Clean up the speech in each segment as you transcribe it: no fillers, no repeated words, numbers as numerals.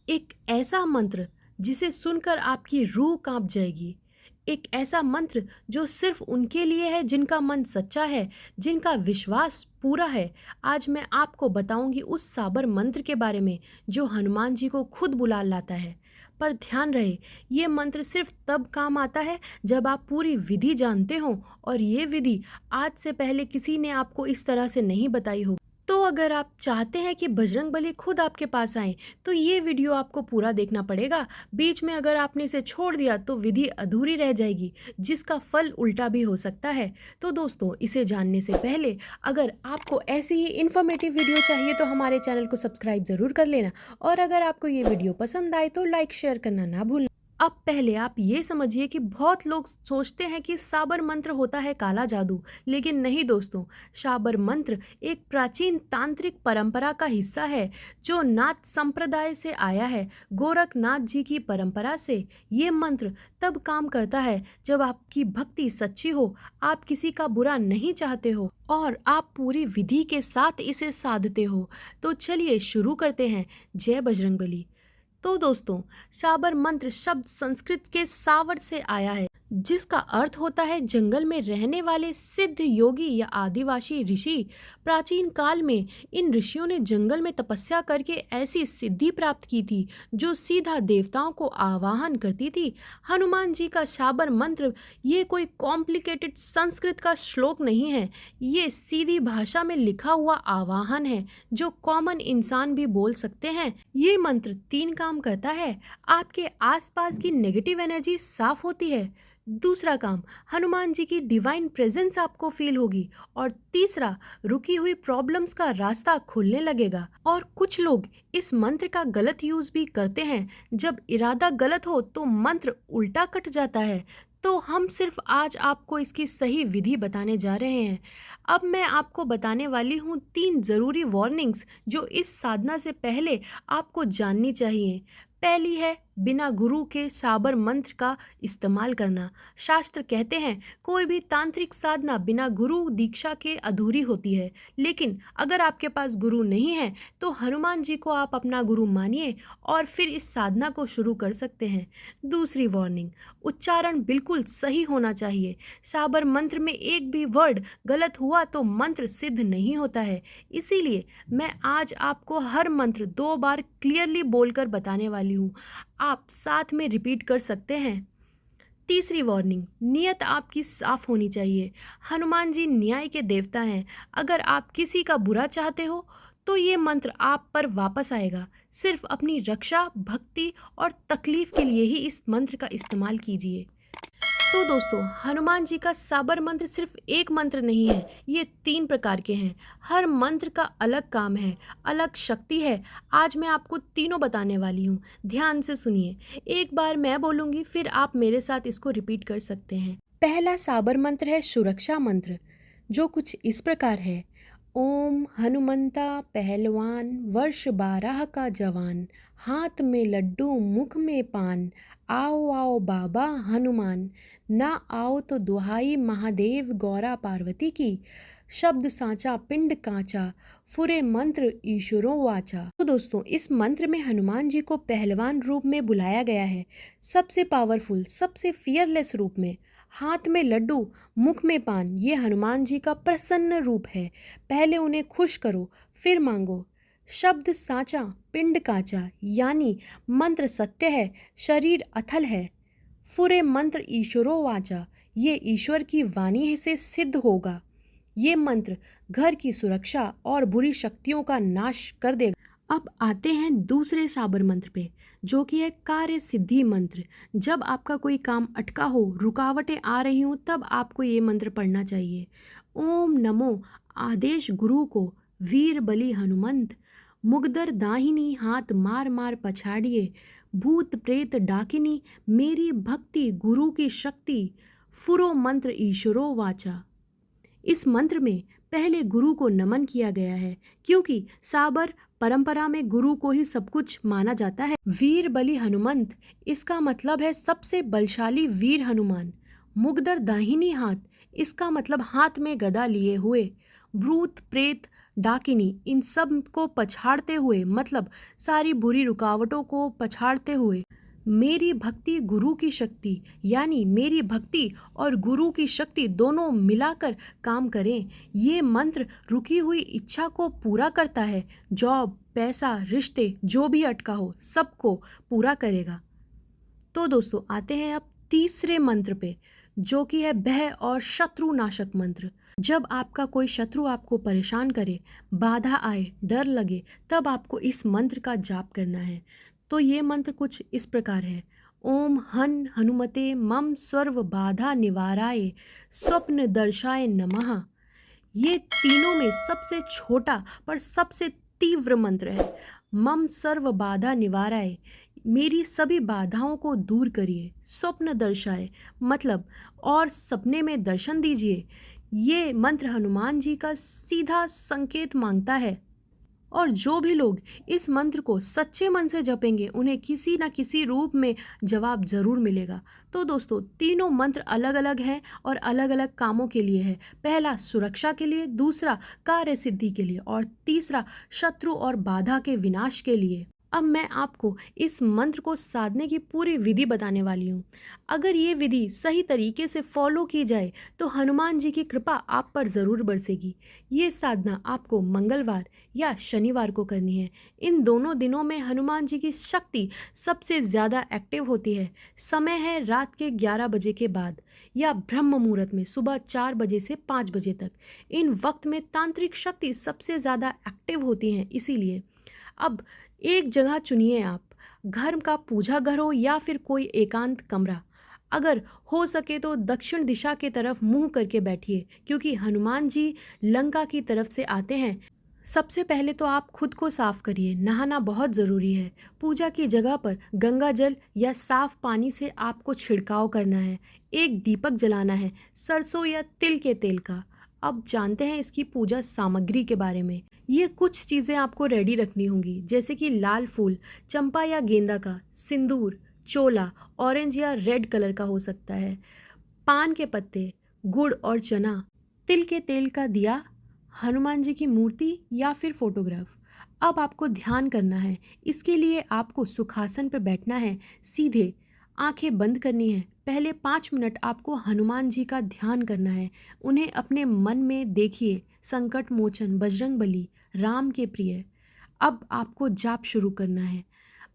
एक ऐसा मंत्र जिसे सुनकर आपकी रूह कांप जाएगी। एक ऐसा मंत्र जो सिर्फ उनके लिए है जिनका मन सच्चा है, जिनका विश्वास पूरा है। आज मैं आपको बताऊंगी उस साबर मंत्र के बारे में जो हनुमान जी को खुद बुला लाता है। पर ध्यान रहे, ये मंत्र सिर्फ तब काम आता है जब आप पूरी विधि जानते हो, और ये विधि आज से पहले किसी ने आपको इस तरह से नहीं बताई होगी। तो अगर आप चाहते हैं कि बजरंगबली खुद आपके पास आए, तो ये वीडियो आपको पूरा देखना पड़ेगा। बीच में अगर आपने इसे छोड़ दिया तो विधि अधूरी रह जाएगी, जिसका फल उल्टा भी हो सकता है। तो दोस्तों, इसे जानने से पहले अगर आपको ऐसी ही इन्फॉर्मेटिव वीडियो चाहिए तो हमारे चैनल को सब्सक्राइब ज़रूर कर लेना, और अगर आपको ये वीडियो पसंद आए तो लाइक शेयर करना ना भूलना। अब पहले आप ये समझिए कि बहुत लोग सोचते हैं कि साबर मंत्र होता है काला जादू, लेकिन नहीं दोस्तों। साबर मंत्र एक प्राचीन तांत्रिक परंपरा का हिस्सा है जो नाथ संप्रदाय से आया है, गोरखनाथ जी की परंपरा से। ये मंत्र तब काम करता है जब आपकी भक्ति सच्ची हो, आप किसी का बुरा नहीं चाहते हो और आप पूरी विधि के साथ इसे साधते हो। तो चलिए शुरू करते हैं। जय बजरंगबली। तो दोस्तों, साबर मंत्र शब्द संस्कृत के सावर से आया है, जिसका अर्थ होता है जंगल में रहने वाले सिद्ध योगी या आदिवासी ऋषि। प्राचीन काल में इन ऋषियों ने जंगल में तपस्या करके ऐसी सिद्धि प्राप्त की थी जो सीधा देवताओं को आवाहन करती थी। हनुमान जी का साबर मंत्र ये कोई कॉम्प्लिकेटेड संस्कृत का श्लोक नहीं है, ये सीधी भाषा में लिखा हुआ आवाहन है जो कॉमन इंसान भी बोल सकते हैं। ये मंत्र 3 काम करता है। आपके आसपास की नेगेटिव एनर्जी साफ होती है। दूसरा काम, हनुमान जी की डिवाइन प्रेजेंस आपको फील होगी। और तीसरा, रुकी हुई प्रॉब्लम्स का रास्ता खुलने लगेगा। और कुछ लोग इस मंत्र का गलत यूज भी करते हैं। जब इरादा गलत हो तो मंत्र उल्टा कट जाता है। तो हम सिर्फ आज आपको इसकी सही विधि बताने जा रहे हैं। अब मैं आपको बताने वाली हूँ 3 ज़रूरी वार्निंग्स जो इस साधना से पहले आपको जाननी चाहिए। पहली है बिना गुरु के साबर मंत्र का इस्तेमाल करना। शास्त्र कहते हैं कोई भी तांत्रिक साधना बिना गुरु दीक्षा के अधूरी होती है, लेकिन अगर आपके पास गुरु नहीं है तो हनुमान जी को आप अपना गुरु मानिए और फिर इस साधना को शुरू कर सकते हैं। दूसरी वार्निंग, उच्चारण बिल्कुल सही होना चाहिए। साबर मंत्र में एक भी वर्ड गलत हुआ तो मंत्र सिद्ध नहीं होता है। इसीलिए मैं आज आपको हर मंत्र 2 बार क्लियरली बोलकर बताने वाली हूँ। आप साथ में रिपीट कर सकते हैं। तीसरी वार्निंग, नियत आपकी साफ होनी चाहिए। हनुमान जी न्याय के देवता हैं। अगर आप किसी का बुरा चाहते हो तो ये मंत्र आप पर वापस आएगा। सिर्फ अपनी रक्षा, भक्ति और तकलीफ के लिए ही इस मंत्र का इस्तेमाल कीजिए। तो दोस्तों, हनुमान जी का साबर मंत्र सिर्फ एक मंत्र नहीं है, ये 3 प्रकार के हैं। हर मंत्र का अलग काम है, अलग शक्ति है। आज मैं आपको तीनों बताने वाली हूँ। ध्यान से सुनिए। एक बार मैं बोलूँगी, फिर आप मेरे साथ इसको रिपीट कर सकते हैं। पहला साबर मंत्र है सुरक्षा मंत्र, जो कुछ इस प्रकार है। ओम हनुमंता पहलवान, वर्ष 12 का जवान, हाथ में लड्डू मुख में पान, आओ आओ बाबा हनुमान, ना आओ तो दुहाई महादेव गौरा पार्वती की, शब्द सांचा पिंड कांचा, फुरे मंत्र ईश्वरों वाचा। तो दोस्तों, इस मंत्र में हनुमान जी को पहलवान रूप में बुलाया गया है, सबसे पावरफुल, सबसे फियरलेस रूप में। हाथ में लड्डू, मुख में पान, ये हनुमान जी का प्रसन्न रूप है। पहले उन्हें खुश करो, फिर मांगो। शब्द साचा पिंड काचा, यानी मंत्र सत्य है, शरीर अथल है। फुरे मंत्र ईश्वरों वाचा, ये ईश्वर की वाणी से सिद्ध होगा। ये मंत्र घर की सुरक्षा और बुरी शक्तियों का नाश कर देगा। अब आते हैं दूसरे साबर मंत्र पे, जो कि है कार्य सिद्धि मंत्र। जब आपका कोई काम अटका हो, रुकावटें आ रही हों, तब आपको ये मंत्र पढ़ना चाहिए। ओम नमो आदेश गुरु को, वीर बलि हनुमंत, मुगदर दाहिनी हाथ मार मार पछाड़िए, भूत प्रेत डाकिनी मेरी भक्ति गुरु की शक्ति, फुरो मंत्र ईश्वरो वाचा। इस मंत्र में पहले गुरु को नमन किया गया है, क्योंकि साबर परंपरा में गुरु को ही सब कुछ माना जाता है। वीर बलि हनुमंत, इसका मतलब है सबसे बलशाली वीर हनुमान। मुगदर दाहिनी हाथ, इसका मतलब हाथ में गदा लिए हुए। भूत प्रेत डाकिनी, इन सब को पछाड़ते हुए, मतलब सारी बुरी रुकावटों को पछाड़ते हुए, मेरी भक्ति गुरु की शक्ति, यानी मेरी भक्ति और गुरु की शक्ति दोनों मिलाकर काम करें। ये मंत्र रुकी हुई इच्छा को पूरा करता है। जॉब, पैसा, रिश्ते, जो भी अटका हो सबको पूरा करेगा। तो दोस्तों आते हैं अब तीसरे मंत्र पे, जो कि है भय और शत्रु नाशक मंत्र। जब आपका कोई शत्रु आपको परेशान करे, बाधा आए, डर लगे, तब आपको इस मंत्र का जाप करना है। तो ये मंत्र कुछ इस प्रकार है। ओम हन हनुमते मम सर्व बाधा निवाराय स्वप्न दर्शाय नमः। ये तीनों में सबसे छोटा पर सबसे तीव्र मंत्र है। मम सर्व बाधा निवाराय, मेरी सभी बाधाओं को दूर करिए। स्वप्न दर्शाए, मतलब और सपने में दर्शन दीजिए। ये मंत्र हनुमान जी का सीधा संकेत मांगता है। और जो भी लोग इस मंत्र को सच्चे मन से जपेंगे, उन्हें किसी न किसी रूप में जवाब जरूर मिलेगा। तो दोस्तों तीनों मंत्र अलग अलग हैं और अलग अलग कामों के लिए है। पहला सुरक्षा के लिए, दूसरा कार्य सिद्धि के लिए और तीसरा शत्रु और बाधा के विनाश के लिए। अब मैं आपको इस मंत्र को साधने की पूरी विधि बताने वाली हूँ। अगर ये विधि सही तरीके से फॉलो की जाए तो हनुमान जी की कृपा आप पर ज़रूर बरसेगी। ये साधना आपको मंगलवार या शनिवार को करनी है। इन दोनों दिनों में हनुमान जी की शक्ति सबसे ज़्यादा एक्टिव होती है। समय है रात के 11 बजे के बाद या ब्रह्म मुहूर्त में सुबह 4 बजे से 5 बजे तक। इन वक्त में तांत्रिक शक्ति सबसे ज़्यादा एक्टिव होती हैं। इसीलिए अब एक जगह चुनिए आप, घर का पूजा घर हो या फिर कोई एकांत कमरा। अगर हो सके तो दक्षिण दिशा के तरफ मुंह करके बैठिए, क्योंकि हनुमान जी लंका की तरफ से आते हैं। सबसे पहले तो आप खुद को साफ करिए, नहाना बहुत ज़रूरी है। पूजा की जगह पर गंगा जल या साफ पानी से आपको छिड़काव करना है। एक दीपक जलाना है, सरसों या तिल के तेल का। अब जानते हैं इसकी पूजा सामग्री के बारे में। ये कुछ चीज़ें आपको रेडी रखनी होंगी, जैसे कि लाल फूल, चंपा या गेंदा का, सिंदूर, चोला, ऑरेंज या रेड कलर का हो सकता है, पान के पत्ते, गुड़ और चना, तिल के तेल का दिया, हनुमान जी की मूर्ति या फिर फोटोग्राफ। अब आपको ध्यान करना है। इसके लिए आपको सुखासन पर बैठना है, सीधे आंखें बंद करनी है। पहले 5 मिनट आपको हनुमान जी का ध्यान करना है। उन्हें अपने मन में देखिए। संकट मोचन, बजरंग बली, राम के प्रिय। अब आपको जाप शुरू करना है।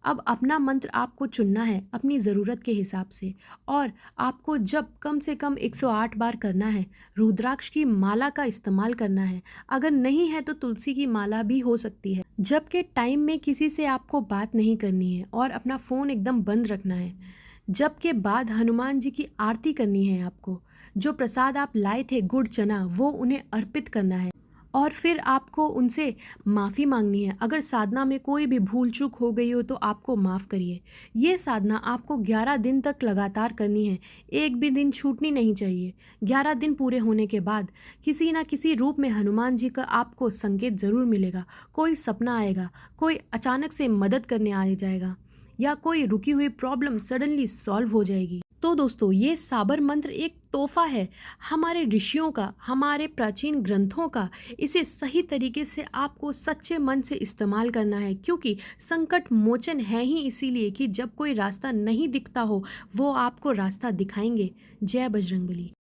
अब अपना मंत्र आपको चुनना है अपनी ज़रूरत के हिसाब से, और आपको जब कम से कम 108 बार करना है। रुद्राक्ष की माला का इस्तेमाल करना है। अगर नहीं है तो तुलसी की माला भी हो सकती है। जबकि टाइम में किसी से आपको बात नहीं करनी है और अपना फ़ोन एकदम बंद रखना है। जब के बाद हनुमान जी की आरती करनी है आपको। जो प्रसाद आप लाए थे गुड़ चना, वो उन्हें अर्पित करना है और फिर आपको उनसे माफ़ी मांगनी है। अगर साधना में कोई भी भूल चूक हो गई हो तो आपको माफ़ करिए। ये साधना आपको 11 दिन तक लगातार करनी है। एक भी दिन छूटनी नहीं चाहिए। 11 दिन पूरे होने के बाद किसी ना किसी रूप में हनुमान जी का आपको संकेत ज़रूर मिलेगा। कोई सपना आएगा, कोई अचानक से मदद करने आ जाएगा, या कोई रुकी हुई प्रॉब्लम सडनली सॉल्व हो जाएगी। तो दोस्तों ये साबर मंत्र एक तोहफा है हमारे ऋषियों का, हमारे प्राचीन ग्रंथों का। इसे सही तरीके से आपको सच्चे मन से इस्तेमाल करना है, क्योंकि संकट मोचन है ही इसीलिए कि जब कोई रास्ता नहीं दिखता हो वो आपको रास्ता दिखाएंगे। जय बजरंगबली।